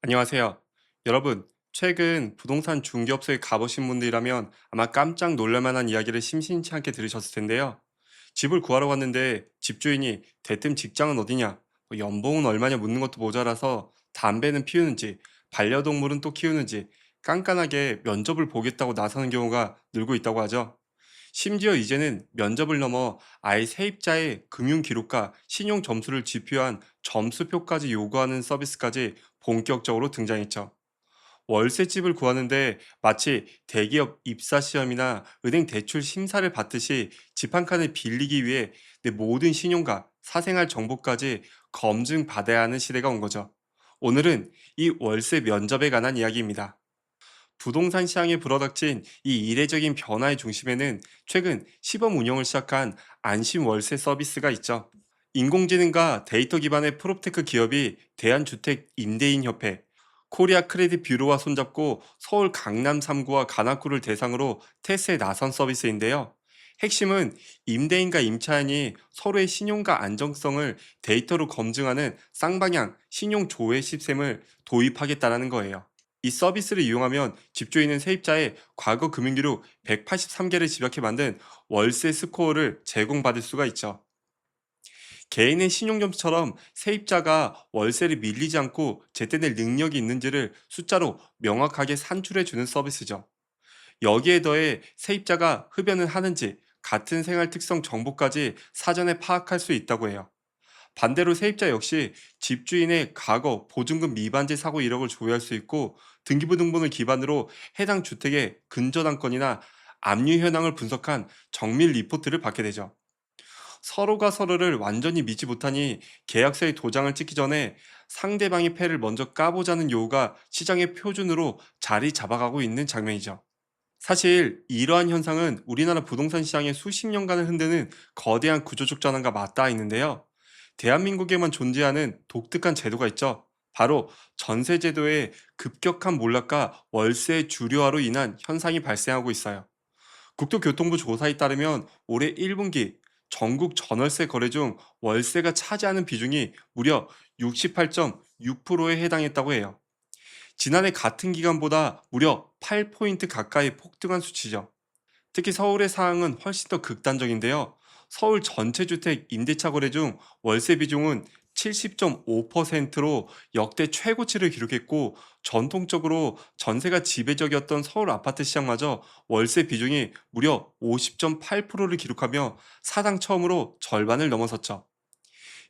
안녕하세요. 여러분, 최근 부동산 중개업소에 가보신 분들이라면 아마 깜짝 놀랄 만한 이야기를 심심치 않게 들으셨을 텐데요. 집을 구하러 갔는데 집주인이 대뜸 직장은 어디냐, 연봉은 얼마냐 묻는 것도 모자라서 담배는 피우는지, 반려동물은 또 키우는지 깐깐하게 면접을 보겠다고 나서는 경우가 늘고 있다고 하죠. 심지어 이제는 면접을 넘어 아예 세입자의 금융 기록과 신용 점수를 지표한 점수표까지 요구하는 서비스까지 본격적으로 등장했죠. 월세집을 구하는데 마치 대기업 입사 시험이나 은행 대출 심사를 받듯이 집 한 칸을 빌리기 위해 내 모든 신용과 사생활 정보까지 검증받아야 하는 시대가 온 거죠. 오늘은 이 월세 면접에 관한 이야기입니다. 부동산 시장에 불어닥친 이 이례적인 변화의 중심에는 최근 시범 운영을 시작한 안심 월세 서비스가 있죠. 인공지능과 데이터 기반의 프롭테크 기업이 대한주택 임대인협회, 코리아 크레딧 뷰로와 손잡고 서울 강남 3구와 관악구를 대상으로 테스트에 나선 서비스인데요. 핵심은 임대인과 임차인이 서로의 신용과 안정성을 데이터로 검증하는 쌍방향 신용 조회 시스템을 도입하겠다는 거예요. 이 서비스를 이용하면 집주인은 세입자의 과거 금융기록 183개를 집약해 만든 월세 스코어를 제공받을 수가 있죠. 개인의 신용점수처럼 세입자가 월세를 밀리지 않고 제때 낼 능력이 있는지를 숫자로 명확하게 산출해주는 서비스죠. 여기에 더해 세입자가 흡연을 하는지 같은 생활 특성 정보까지 사전에 파악할 수 있다고 해요. 반대로 세입자 역시 집주인의 과거 보증금 미반제 사고 이력을 조회할 수 있고 등기부등본을 기반으로 해당 주택의 근저당권이나 압류 현황을 분석한 정밀 리포트를 받게 되죠. 서로가 서로를 완전히 믿지 못하니 계약서에 도장을 찍기 전에 상대방의 패를 먼저 까보자는 요구가 시장의 표준으로 자리 잡아가고 있는 장면이죠. 사실 이러한 현상은 우리나라 부동산 시장의 수십 년간을 흔드는 거대한 구조적 전환과 맞닿아 있는데요. 대한민국에만 존재하는 독특한 제도가 있죠. 바로 전세제도의 급격한 몰락과 월세 주류화로 인한 현상이 발생하고 있어요. 국토교통부 조사에 따르면 올해 1분기 전국 전월세 거래 중 월세가 차지하는 비중이 무려 68.6%에 해당했다고 해요. 지난해 같은 기간보다 무려 8포인트 가까이 폭등한 수치죠. 특히 서울의 상황은 훨씬 더 극단적인데요. 서울 전체 주택 임대차 거래 중 월세 비중은 70.5%로 역대 최고치를 기록했고, 전통적으로 전세가 지배적이었던 서울 아파트 시장마저 월세 비중이 무려 50.8%를 기록하며 사상 처음으로 절반을 넘어섰죠.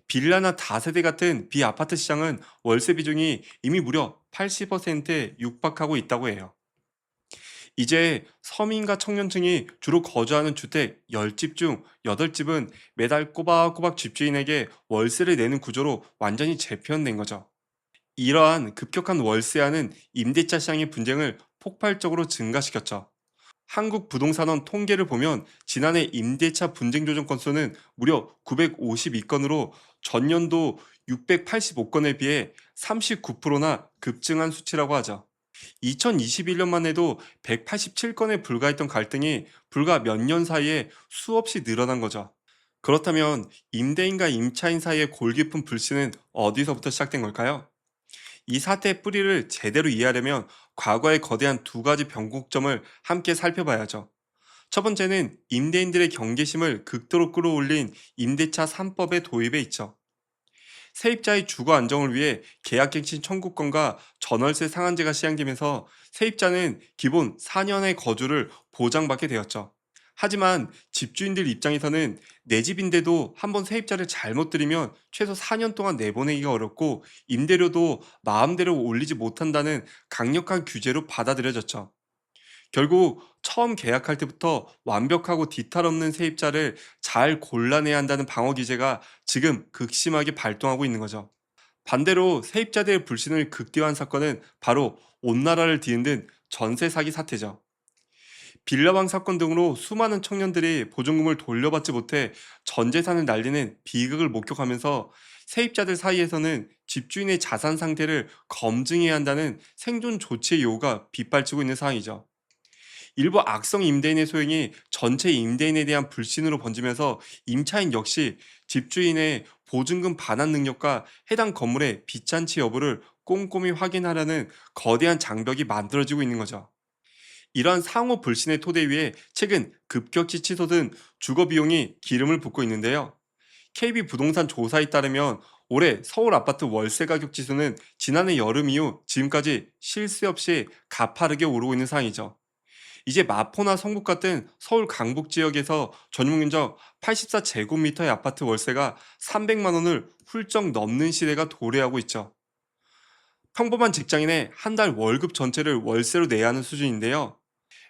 빌라나 다세대 같은 비아파트 시장은 월세 비중이 이미 무려 80%에 육박하고 있다고 해요. 이제 서민과 청년층이 주로 거주하는 주택 10집 중 8집은 매달 꼬박꼬박 집주인에게 월세를 내는 구조로 완전히 재편된 거죠. 이러한 급격한 월세와는 임대차 시장의 분쟁을 폭발적으로 증가시켰죠. 한국부동산원 통계를 보면 지난해 임대차 분쟁 조정 건수는 무려 952건으로 전년도 685건에 비해 39%나 급증한 수치라고 하죠. 2021년만 해도 187건에 불과했던 갈등이 불과 몇 년 사이에 수없이 늘어난 거죠. 그렇다면 임대인과 임차인 사이의 골깊은 불씨는 어디서부터 시작된 걸까요? 이 사태의 뿌리를 제대로 이해하려면 과거의 거대한 두 가지 변곡점을 함께 살펴봐야죠. 첫 번째는 임대인들의 경계심을 극도로 끌어올린 임대차 3법의 도입에 있죠. 세입자의 주거 안정을 위해 계약갱신 청구권과 전월세 상한제가 시행되면서 세입자는 기본 4년의 거주를 보장받게 되었죠. 하지만 집주인들 입장에서는 내 집인데도 한번 세입자를 잘못 들이면 최소 4년 동안 내보내기가 어렵고 임대료도 마음대로 올리지 못한다는 강력한 규제로 받아들여졌죠. 결국 처음 계약할 때부터 완벽하고 뒤탈 없는 세입자를 잘 골라내야 한다는 방어 기제가 지금 극심하게 발동하고 있는 거죠. 반대로 세입자들의 불신을 극대화한 사건은 바로 온 나라를 뒤흔든 전세 사기 사태죠. 빌라왕 사건 등으로 수많은 청년들이 보증금을 돌려받지 못해 전 재산을 날리는 비극을 목격하면서 세입자들 사이에서는 집주인의 자산 상태를 검증해야 한다는 생존 조치의 요구가 빗발치고 있는 상황이죠. 일부 악성 임대인의 소행이 전체 임대인에 대한 불신으로 번지면서 임차인 역시 집주인의 보증금 반환 능력과 해당 건물의 빚잔치 여부를 꼼꼼히 확인하려는 거대한 장벽이 만들어지고 있는 거죠. 이러한 상호 불신의 토대 위에 최근 급격히 치솟은 주거 비용이 기름을 붓고 있는데요. KB 부동산 조사에 따르면 올해 서울 아파트 월세 가격 지수는 지난해 여름 이후 지금까지 쉴 새 없이 가파르게 오르고 있는 상황이죠. 이제 마포나 성북 같은 서울 강북 지역에서 전용면적 84제곱미터의 아파트 월세가 300만 원을 훌쩍 넘는 시대가 도래하고 있죠. 평범한 직장인의 한 달 월급 전체를 월세로 내야 하는 수준인데요.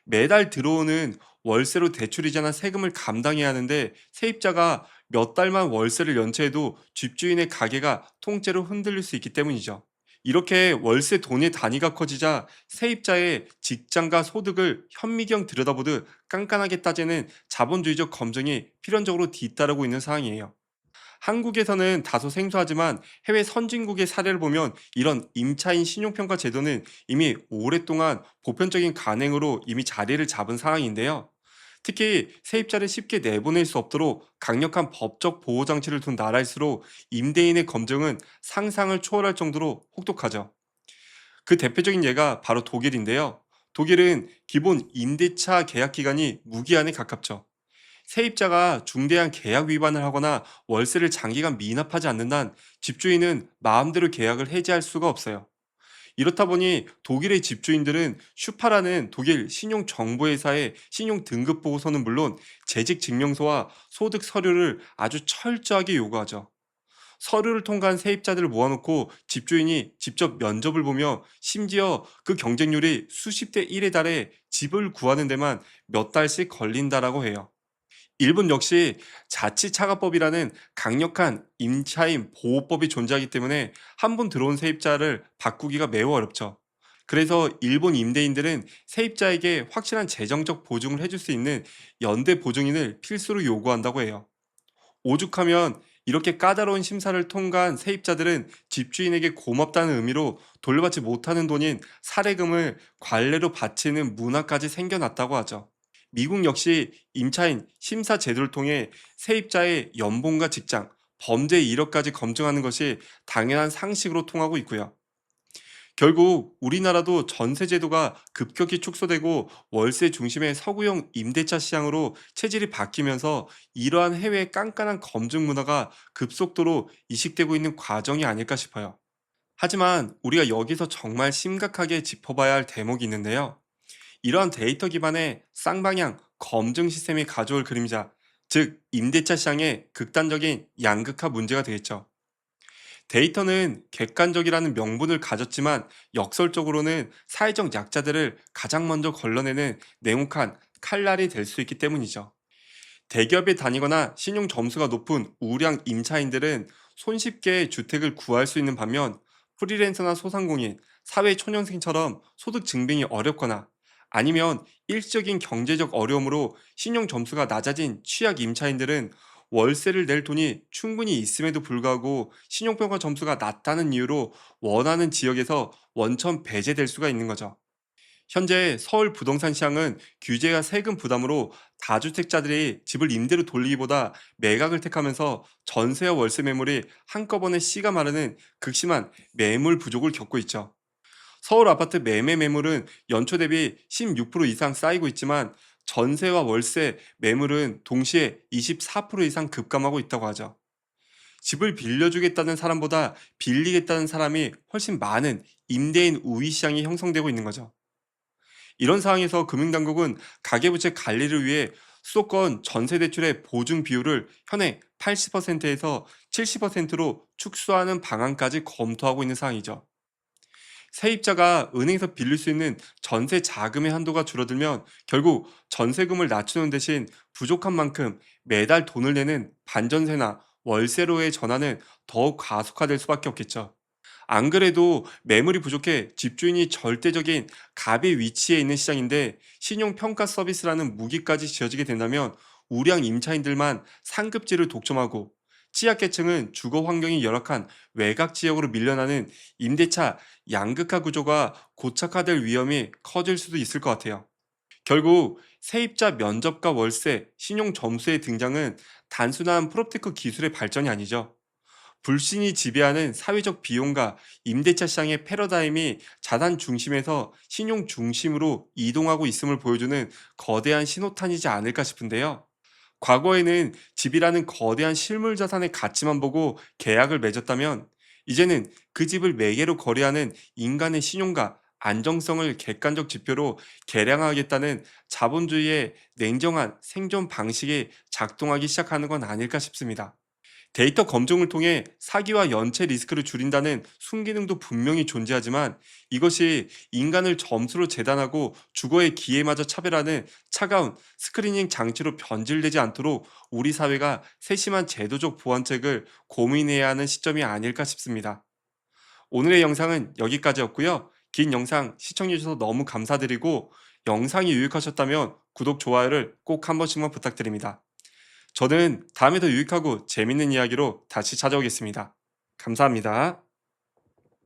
매달 들어오는 월세로 대출이자나 세금을 감당해야 하는데 세입자가 몇 달만 월세를 연체해도 집주인의 가게가 통째로 흔들릴 수 있기 때문이죠. 이렇게 월세 돈의 단위가 커지자 세입자의 직장과 소득을 현미경 들여다보듯 깐깐하게 따지는 자본주의적 검증이 필연적으로 뒤따르고 있는 상황이에요. 한국에서는 다소 생소하지만 해외 선진국의 사례를 보면 이런 임차인 신용평가 제도는 이미 오랫동안 보편적인 관행으로 이미 자리를 잡은 상황인데요. 특히 세입자를 쉽게 내보낼 수 없도록 강력한 법적 보호 장치를 둔 나라일수록 임대인의 검증은 상상을 초월할 정도로 혹독하죠. 그 대표적인 예가 바로 독일인데요. 독일은 기본 임대차 계약 기간이 무기한에 가깝죠. 세입자가 중대한 계약 위반을 하거나 월세를 장기간 미납하지 않는 한 집주인은 마음대로 계약을 해지할 수가 없어요. 이렇다 보니 독일의 집주인들은 슈파라는 독일 신용정보회사의 신용 등급 보고서는 물론 재직 증명서와 소득 서류를 아주 철저하게 요구하죠. 서류를 통과한 세입자들을 모아놓고 집주인이 직접 면접을 보며 심지어 그 경쟁률이 수십 대 1에 달해 집을 구하는 데만 몇 달씩 걸린다라고 해요. 일본 역시 자치차가법이라는 강력한 임차인 보호법이 존재하기 때문에 한 번 들어온 세입자를 바꾸기가 매우 어렵죠. 그래서 일본 임대인들은 세입자에게 확실한 재정적 보증을 해줄 수 있는 연대 보증인을 필수로 요구한다고 해요. 오죽하면 이렇게 까다로운 심사를 통과한 세입자들은 집주인에게 고맙다는 의미로 돌려받지 못하는 돈인 사례금을 관례로 바치는 문화까지 생겨났다고 하죠. 미국 역시 임차인 심사 제도를 통해 세입자의 연봉과 직장, 범죄 이력까지 검증하는 것이 당연한 상식으로 통하고 있고요. 결국 우리나라도 전세 제도가 급격히 축소되고 월세 중심의 서구형 임대차 시장으로 체질이 바뀌면서 이러한 해외의 깐깐한 검증 문화가 급속도로 이식되고 있는 과정이 아닐까 싶어요. 하지만 우리가 여기서 정말 심각하게 짚어봐야 할 대목이 있는데요. 이러한 데이터 기반의 쌍방향 검증 시스템이 가져올 그림자, 즉 임대차 시장의 극단적인 양극화 문제가 되겠죠. 데이터는 객관적이라는 명분을 가졌지만 역설적으로는 사회적 약자들을 가장 먼저 걸러내는 냉혹한 칼날이 될 수 있기 때문이죠. 대기업에 다니거나 신용 점수가 높은 우량 임차인들은 손쉽게 주택을 구할 수 있는 반면 프리랜서나 소상공인, 사회초년생처럼 소득 증빙이 어렵거나 아니면 일시적인 경제적 어려움으로 신용 점수가 낮아진 취약 임차인들은 월세를 낼 돈이 충분히 있음에도 불구하고 신용평가 점수가 낮다는 이유로 원하는 지역에서 원천 배제될 수가 있는 거죠. 현재 서울 부동산 시장은 규제와 세금 부담으로 다주택자들이 집을 임대로 돌리기보다 매각을 택하면서 전세와 월세 매물이 한꺼번에 씨가 마르는 극심한 매물 부족을 겪고 있죠. 서울 아파트 매매 매물은 연초 대비 16% 이상 쌓이고 있지만 전세와 월세 매물은 동시에 24% 이상 급감하고 있다고 하죠. 집을 빌려주겠다는 사람보다 빌리겠다는 사람이 훨씬 많은 임대인 우위 시장이 형성되고 있는 거죠. 이런 상황에서 금융당국은 가계부채 관리를 위해 수도권 전세대출의 보증 비율을 현행 80%에서 70%로 축소하는 방안까지 검토하고 있는 상황이죠. 세입자가 은행에서 빌릴 수 있는 전세 자금의 한도가 줄어들면 결국 전세금을 낮추는 대신 부족한 만큼 매달 돈을 내는 반전세나 월세로의 전환은 더욱 가속화될 수밖에 없겠죠. 안 그래도 매물이 부족해 집주인이 절대적인 갑의 위치에 있는 시장인데 신용평가 서비스라는 무기까지 지어지게 된다면 우량 임차인들만 상급지를 독점하고 취약계층은 주거 환경이 열악한 외곽 지역으로 밀려나는 임대차 양극화 구조가 고착화될 위험이 커질 수도 있을 것 같아요. 결국 세입자 면접과 월세, 신용 점수의 등장은 단순한 프로테크 기술의 발전이 아니죠. 불신이 지배하는 사회적 비용과 임대차 시장의 패러다임이 자산 중심에서 신용 중심으로 이동하고 있음을 보여주는 거대한 신호탄이지 않을까 싶은데요. 과거에는 집이라는 거대한 실물 자산의 가치만 보고 계약을 맺었다면, 이제는 그 집을 매개로 거래하는 인간의 신용과 안정성을 객관적 지표로 계량하겠다는 자본주의의 냉정한 생존 방식이 작동하기 시작하는 건 아닐까 싶습니다. 데이터 검증을 통해 사기와 연체 리스크를 줄인다는 순기능도 분명히 존재하지만, 이것이 인간을 점수로 재단하고 주거의 기회마저 차별하는 차가운 스크리닝 장치로 변질되지 않도록 우리 사회가 세심한 제도적 보완책을 고민해야 하는 시점이 아닐까 싶습니다. 오늘의 영상은 여기까지였고요. 긴 영상 시청해주셔서 너무 감사드리고, 영상이 유익하셨다면 구독, 좋아요를 꼭 한 번씩만 부탁드립니다. 저는 다음에 더 유익하고 재밌는 이야기로 다시 찾아오겠습니다. 감사합니다.